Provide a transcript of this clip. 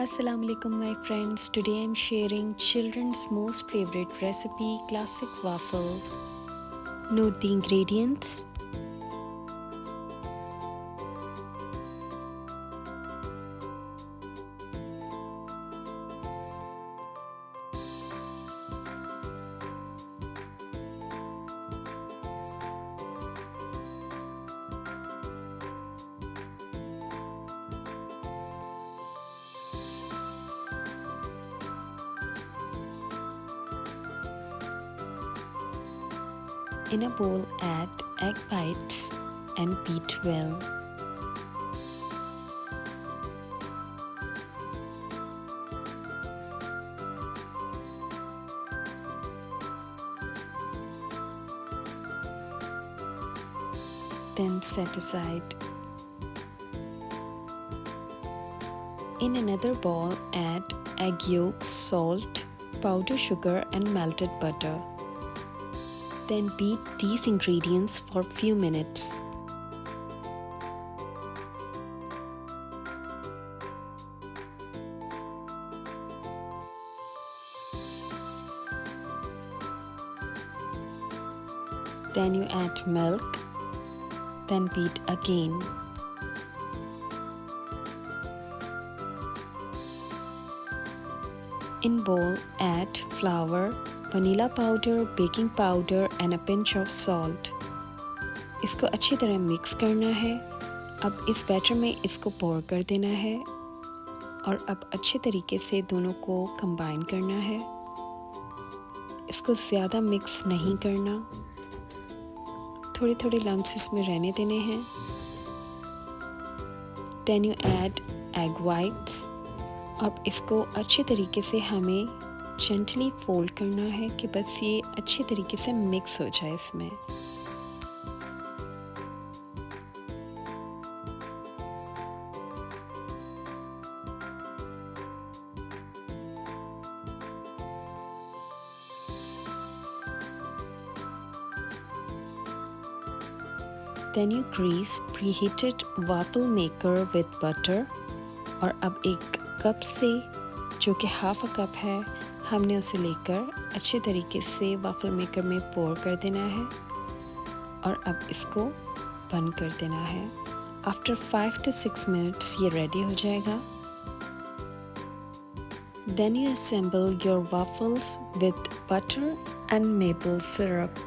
Assalamu alaikum my friends. Today I'm sharing children's most favorite recipe, classic waffle. Note the ingredients. In a bowl, add egg whites and beat well. Then set aside. In another bowl, add egg yolks, salt, powdered sugar and melted butter. Then beat these ingredients for few minutes. Then you add milk, then beat again. In bowl, add flour, vanilla powder, baking powder and a pinch of salt. इसको अच्छी तरह mix करना है। अब इस batter में इसको पोर कर देना है और अब अच्छे तरीके से दोनों को कंबाइन करना है। इसको ज़्यादा मिक्स नहीं करना, थोड़े थोड़े लम्प्स इसमें रहने देने हैं। Then you add egg whites। अब इसको अच्छे तरीके से हमें जेंटली फोल्ड करना है कि बस ये अच्छी तरीके से मिक्स हो जाए इसमें। Then you grease preheated waffle maker with butter। और अब एक कप से, जो कि हाफ अ कप है, हमने उसे लेकर अच्छे तरीके से वाफल मेकर में पोर कर देना है और अब इसको बंद कर देना है। आफ्टर 5 to 6 minutes ये रेडी हो जाएगा। Then you assemble your waffles with butter and maple syrup।